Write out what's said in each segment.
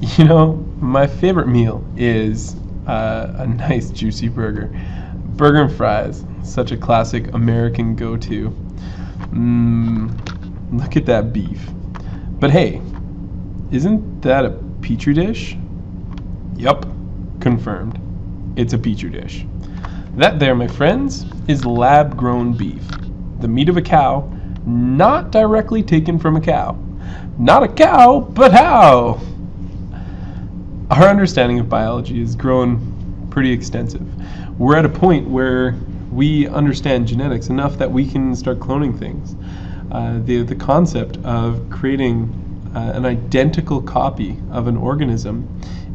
You know, my favorite meal is a nice juicy burger. Burger and fries, such a classic American go-to. Look at that beef. But hey, isn't that a petri dish? Yup, confirmed. It's a petri dish. That there, my friends, is lab-grown beef. The meat of a cow, not directly taken from a cow. Not a cow, but how? Our understanding of biology has grown pretty extensive. We're at a point where we understand genetics enough that we can start cloning things. The concept of creating an identical copy of an organism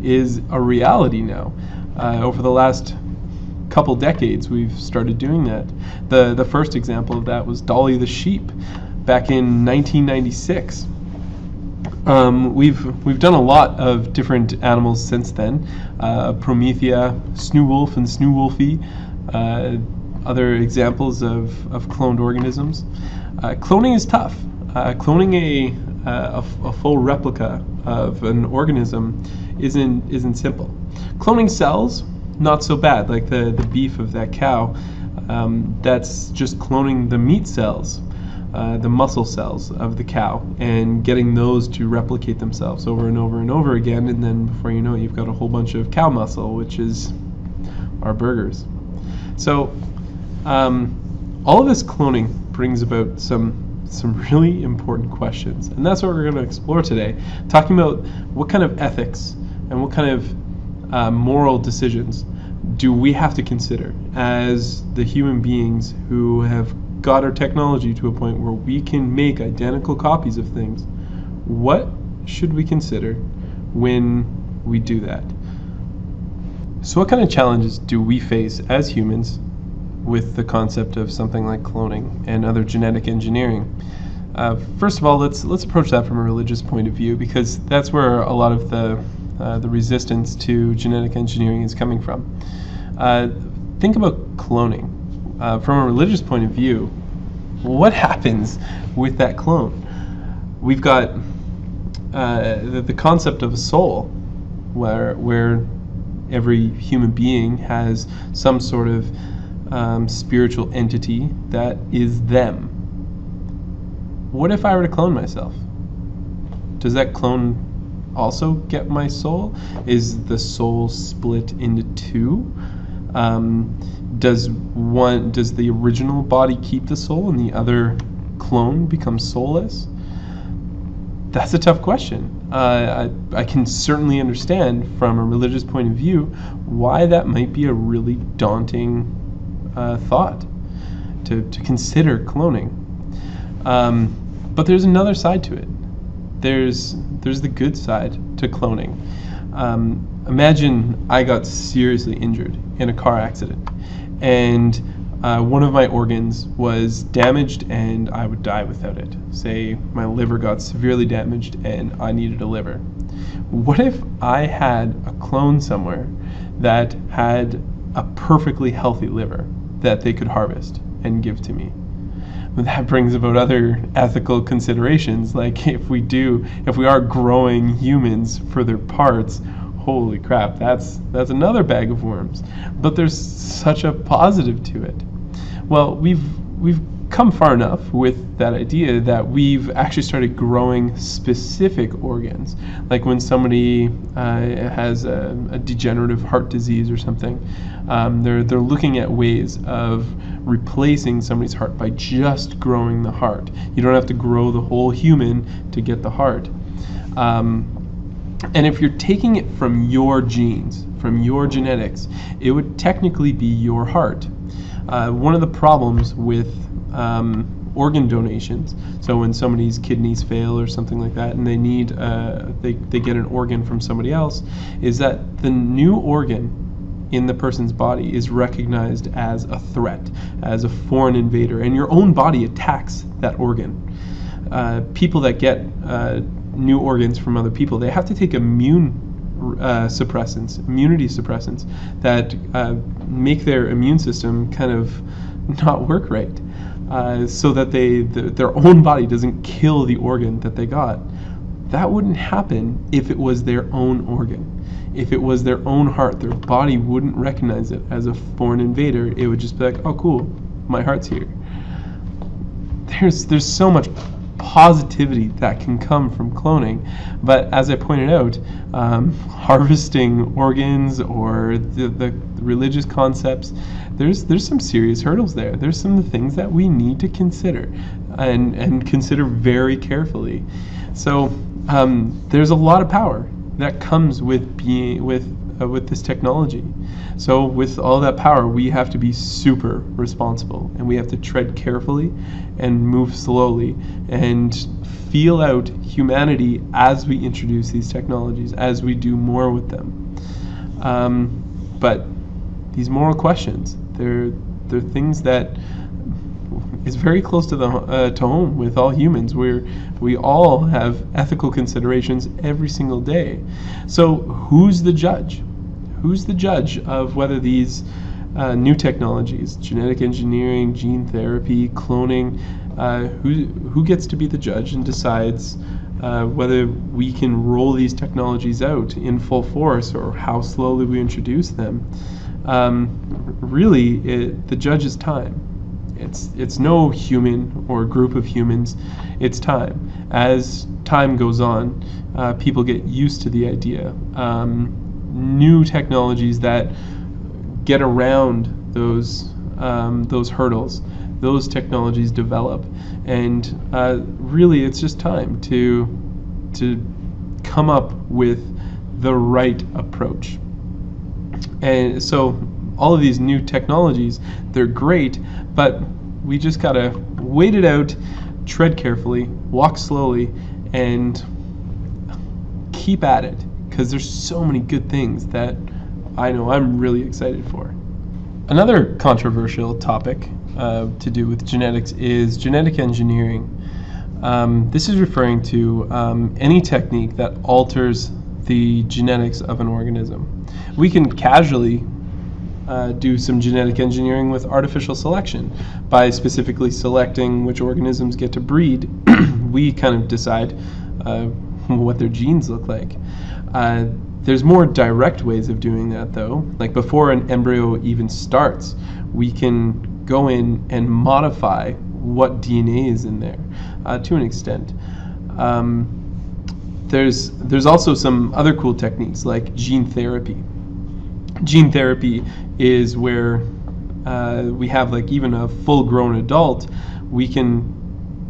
is a reality now. Over the last couple decades, we've started doing that. The first example of that was Dolly the Sheep back in 1996. We've done a lot of different animals since then. Promethea, Snowwolf, and Snowwolfie. Other examples of cloned organisms. Cloning is tough. Cloning a full replica of an organism isn't simple. Cloning cells, not so bad. Like the beef of that cow, that's just cloning the meat cells. The muscle cells of the cow and getting those to replicate themselves over and over and over again, and then before you know it, you've got a whole bunch of cow muscle, which is our burgers. So all of this cloning brings about some really important questions, and that's what we're going to explore today, talking about what kind of ethics and what kind of moral decisions do we have to consider as the human beings who have got our technology to a point where we can make identical copies of things. What should we consider when we do that? So what kind of challenges do we face as humans with the concept of something like cloning and other genetic engineering? First of all, let's approach that from a religious point of view, because that's where a lot of the resistance to genetic engineering is coming from. Think about cloning. From a religious point of view, what happens with that clone? We've got the concept of a soul, where every human being has some sort of spiritual entity that is them. What if I were to clone myself? Does that clone also get my soul? Is the soul split into two? Does the original body keep the soul and the other clone become soulless? That's a tough question. I can certainly understand from a religious point of view why that might be a really daunting thought to consider cloning. But there's another side to it. There's the good side to cloning. Imagine I got seriously injured in a car accident, and one of my organs was damaged and I would die without it. Say my liver got severely damaged and I needed a liver. What if I had a clone somewhere that had a perfectly healthy liver that they could harvest and give to me? That brings about other ethical considerations, like if we are growing humans for their parts, holy crap, that's another bag of worms. But there's such a positive to it. Well, we've come far enough with that idea that we've actually started growing specific organs. Like when somebody has a degenerative heart disease or something, they're looking at ways of replacing somebody's heart by just growing the heart. You don't have to grow the whole human to get the heart. And if you're taking it from your genes, from your genetics, it would technically be your heart. One of the problems with organ donations, so when somebody's kidneys fail or something like that and they need they get an organ from somebody else, is that the new organ in the person's body is recognized as a threat, as a foreign invader, and your own body attacks that organ. People that get new organs from other people, they have to take immunity suppressants that make their immune system kind of not work right, so that their own body doesn't kill the organ that they got. That wouldn't happen if it was their own organ. If it was their own heart, their body wouldn't recognize it as a foreign invader. It would just be like, oh cool, my heart's here. There's so much positivity that can come from cloning, but as I pointed out, harvesting organs or the religious concepts, there's some serious hurdles there. There's some of the things that we need to consider and consider very carefully. So there's a lot of power that comes with being with this technology. So with all that power, we have to be super responsible, and we have to tread carefully and move slowly and feel out humanity as we introduce these technologies, as we do more with them. But these moral questions, they're things that is very close to to home with all humans, where we all have ethical considerations every single day. So who's the judge? Who's the judge of whether these new technologies, genetic engineering, gene therapy, cloning, who gets to be the judge and decides whether we can roll these technologies out in full force or how slowly we introduce them? Really, the judge is time. It's no human or group of humans, it's time. As time goes on, people get used to the idea. New technologies that get around those hurdles, those technologies develop, and really it's just time to come up with the right approach. And so all of these new technologies, they're great, but we just gotta wait it out, tread carefully, walk slowly, and keep at it, because there's so many good things that I know I'm really excited for. Another controversial topic to do with genetics is genetic engineering. This is referring to any technique that alters the genetics of an organism. We can casually do some genetic engineering with artificial selection. By specifically selecting which organisms get to breed, we kind of decide what their genes look like. There's more direct ways of doing that, though. Like before an embryo even starts, we can go in and modify what DNA is in there to an extent. There's also some other cool techniques like gene therapy. Gene therapy is where we have like even a full-grown adult, we can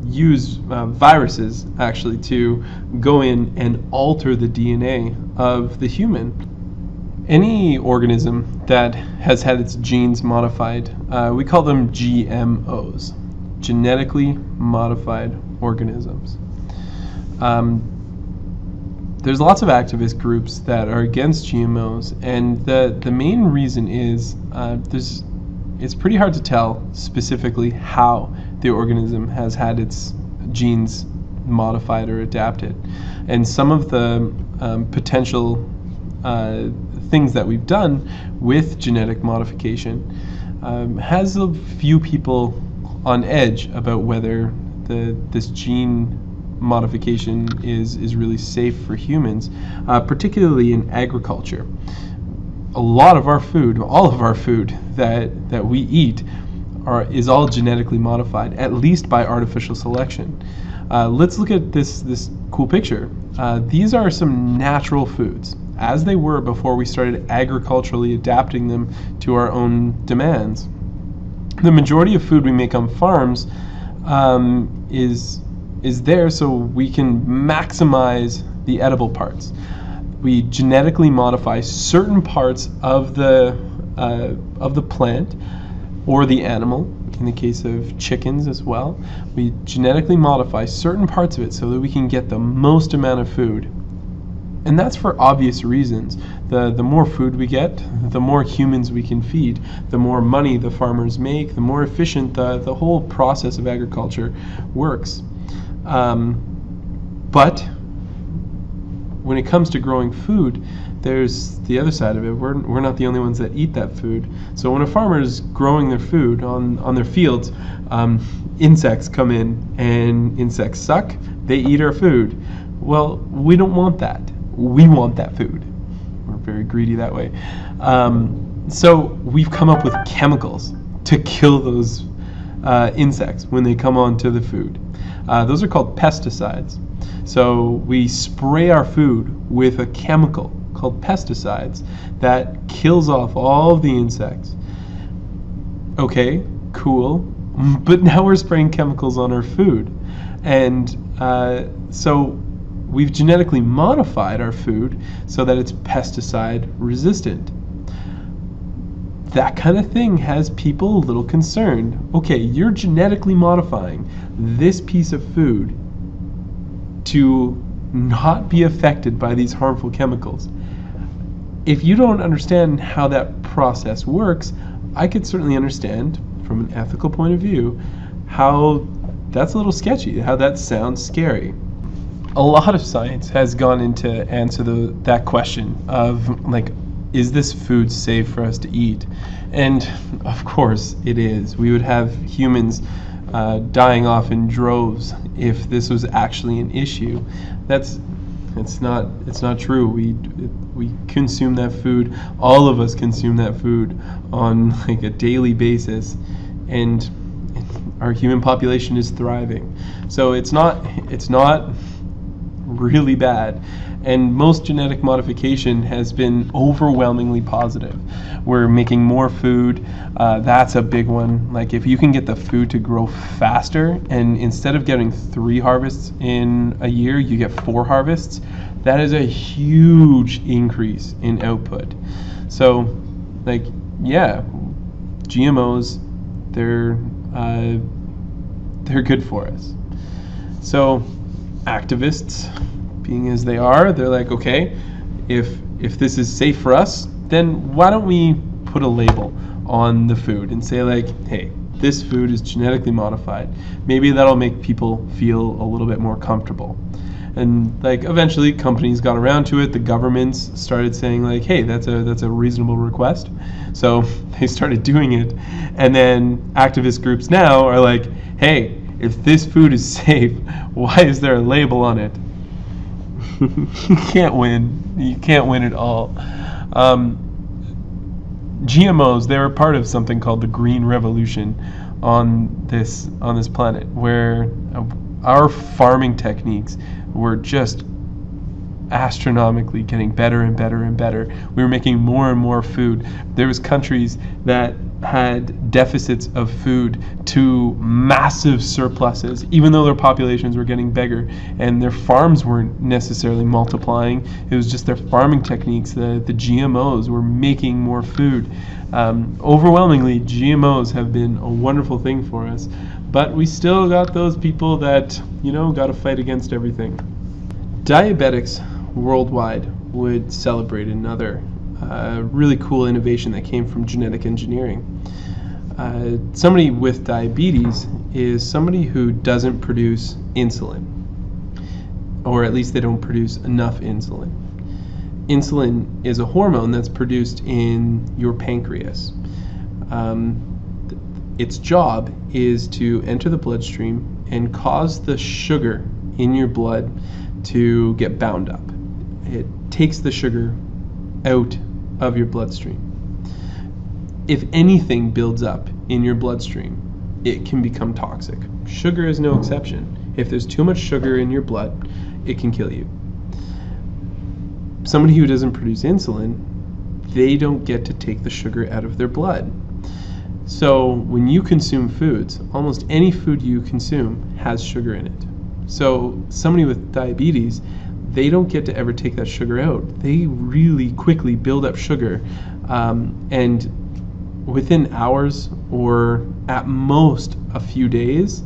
use viruses actually to go in and alter the DNA of the human. Any organism that has had its genes modified, we call them GMOs, genetically modified organisms. There's lots of activist groups that are against GMOs, and the main reason is it's pretty hard to tell specifically how the organism has had its genes modified or adapted. And some of the potential things that we've done with genetic modification has a few people on edge about whether this gene modification is really safe for humans, particularly in agriculture. A lot of our food, all of our food that we eat is all genetically modified, at least by artificial selection. Let's look at this cool picture. These are some natural foods, as they were before we started agriculturally adapting them to our own demands. The majority of food we make on farms is there so we can maximize the edible parts. We genetically modify certain parts of the plant or the animal. In the case of chickens as well, we genetically modify certain parts of it so that we can get the most amount of food. And that's for obvious reasons. The more food we get, the more humans we can feed, the more money the farmers make, the more efficient the whole process of agriculture works. But when it comes to growing food, there's the other side of it. We're not the only ones that eat that food. So when a farmer is growing their food on their fields, insects come in, and insects suck, they eat our food. Well, we don't want that. We want that food. We're very greedy that way. So we've come up with chemicals to kill those insects when they come onto the food. Those are called pesticides. So we spray our food with a chemical called pesticides that kills off all of the insects. Okay, cool. But now we're spraying chemicals on our food. And so we've genetically modified our food so that it's pesticide resistant. That kind of thing has people a little concerned. Okay, you're genetically modifying this piece of food to not be affected by these harmful chemicals. If you don't understand how that process works, I could certainly understand from an ethical point of view how that's a little sketchy, how that sounds scary. A lot of science has gone into answer that question of, like, is this food safe for us to eat? And of course it is. We would have humans dying off in droves if this was actually an issue. It's not true. We consume that food. All of us consume that food on like a daily basis, and our human population is thriving. So it's not really bad. And most genetic modification has been overwhelmingly positive. We're making more food. That's a big one. Like, if you can get the food to grow faster, and instead of getting 3 harvests in a year, you get 4 harvests, that is a huge increase in output. So, like, yeah, GMOs, they're good for us. So, activists, being as they are, they're like, okay, if this is safe for us, then why don't we put a label on the food and say, like, hey, this food is genetically modified. Maybe that'll make people feel a little bit more comfortable. And like, eventually companies got around to it. The governments started saying, like, hey, that's a reasonable request. So they started doing it. And then activist groups now are like, hey, if this food is safe, why is there a label on it? You can't win. You can't win at all. GMOs, they were part of something called the Green Revolution on this planet, where our farming techniques were just astronomically getting better and better and better. We were making more and more food. There was countries that had deficits of food to massive surpluses, even though their populations were getting bigger and their farms weren't necessarily multiplying. It was just their farming techniques, the GMOs, were making more food. Overwhelmingly, GMOs have been a wonderful thing for us, but we still got those people that, got to fight against everything. Diabetics worldwide would celebrate another really cool innovation that came from genetic engineering. Somebody with diabetes is somebody who doesn't produce insulin, or at least they don't produce enough insulin. Insulin is a hormone that's produced in your pancreas. Its job is to enter the bloodstream and cause the sugar in your blood to get bound up. It takes the sugar out of your bloodstream. If anything builds up in your bloodstream, it can become toxic. Sugar is no exception. If there's too much sugar in your blood, it can kill you. Somebody who doesn't produce insulin, they don't get to take the sugar out of their blood. So when you consume foods, almost any food you consume has sugar in it. So somebody with diabetes, they don't get to ever take that sugar out. They really quickly build up sugar, and within hours or at most a few days,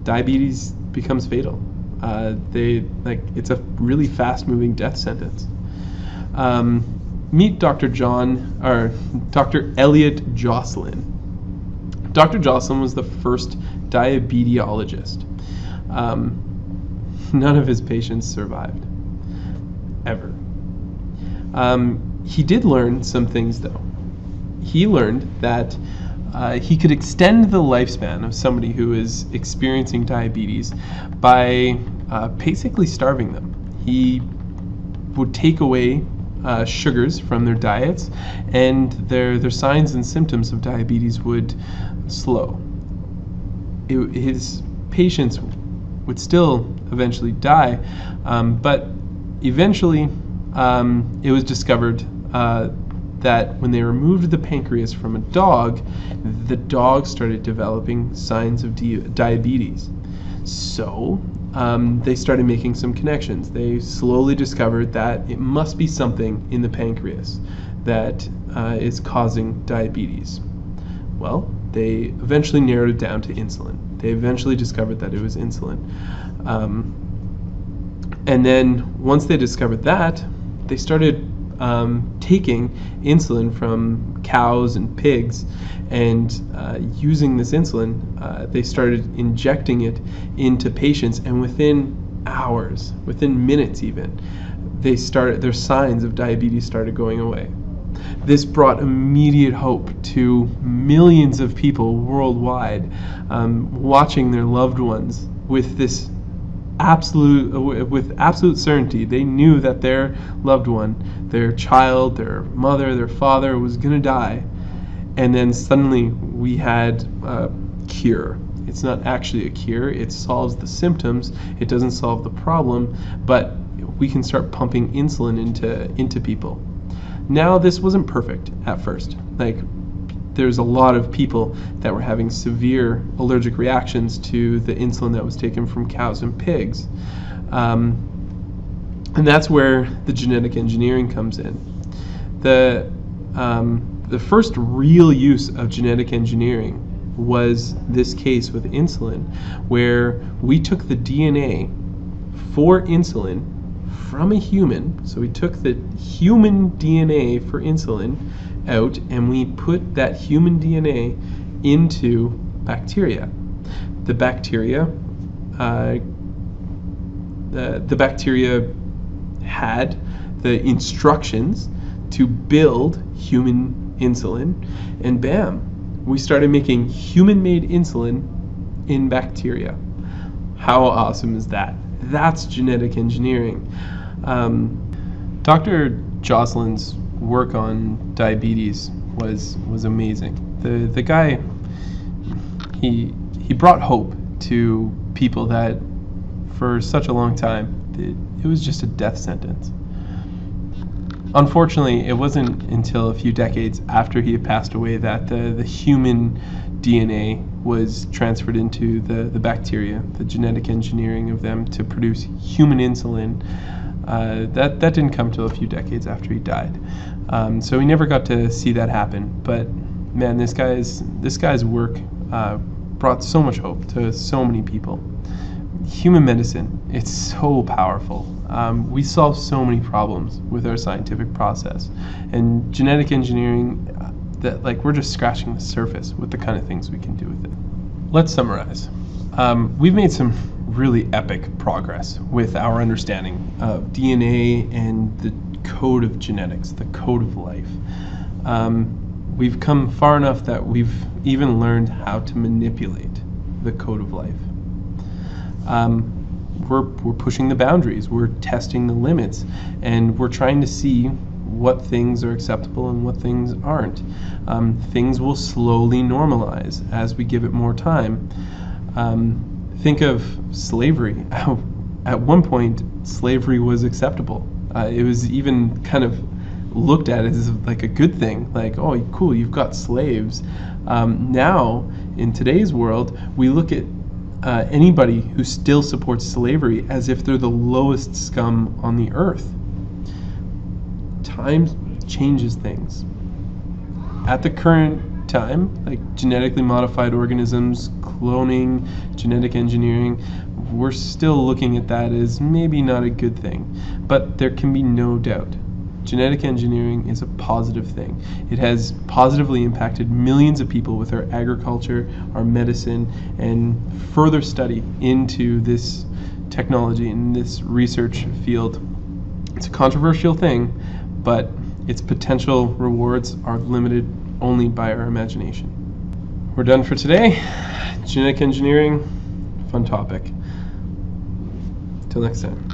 diabetes becomes fatal. It's a really fast-moving death sentence. Meet Dr. Elliot Jocelyn. Dr. Jocelyn was the first diabetologist. None of his patients survived, ever. He did learn some things, though. He learned that he could extend the lifespan of somebody who is experiencing diabetes by basically starving them. He would take away sugars from their diets, and their signs and symptoms of diabetes would slow. His patients would still eventually die, but eventually it was discovered that when they removed the pancreas from a dog, the dog started developing signs of diabetes. So they started making some connections. They slowly discovered that it must be something in the pancreas that is causing diabetes. Well, they eventually narrowed it down to insulin. They eventually discovered that it was insulin. And then once they discovered that, they started taking insulin from cows and pigs, and using this insulin, they started injecting it into patients, and within hours, within minutes even, their signs of diabetes started going away. This brought immediate hope to millions of people worldwide, watching their loved ones with absolute certainty. They knew that their loved one, their child, their mother, their father was going to die, and then suddenly we had a cure. It's not actually a cure. It solves the symptoms. It doesn't solve the problem, but we can start pumping insulin into people. Now, this wasn't perfect at first. There's a lot of people that were having severe allergic reactions to the insulin that was taken from cows and pigs. And that's where the genetic engineering comes in. The first real use of genetic engineering was this case with insulin, where we took the DNA for insulin from a human. So we took the human DNA for insulin out, and we put that human DNA into bacteria. The bacteria had the instructions to build human insulin, and bam, we started making human-made insulin in bacteria. How awesome is that? That's genetic engineering. Dr. Jocelyn's work on diabetes was amazing. The guy, he brought hope to people that for such a long time it was just a death sentence. Unfortunately, it wasn't until a few decades after he had passed away that the human DNA was transferred into the bacteria, the genetic engineering of them to produce human insulin. That didn't come till a few decades after he died. So we never got to see that happen. But man, this guy's work brought so much hope to so many people. Human medicine, it's so powerful. We solve so many problems with our scientific process, and genetic engineering, we're just scratching the surface with the kind of things we can do with it. Let's summarize. We've made some really epic progress with our understanding of DNA and the code of genetics, the code of life. We've come far enough that we've even learned how to manipulate the code of life. We're pushing the boundaries, we're testing the limits, and we're trying to see what things are acceptable and what things aren't. Things will slowly normalize as we give it more time. Think of slavery. At one point, slavery was acceptable. It was even kind of looked at as like a good thing, like, oh, cool, you've got slaves. Now, in today's world, we look at anybody who still supports slavery as if they're the lowest scum on the earth. Time changes things. At the current time, like genetically modified organisms, cloning, genetic engineering, we're still looking at that as maybe not a good thing. But there can be no doubt, genetic engineering is a positive thing. It has positively impacted millions of people with our agriculture, our medicine, and further study into this technology and this research field. It's a controversial thing, but its potential rewards are limited only by our imagination. We're done for today. Genetic engineering, fun topic. Till next time.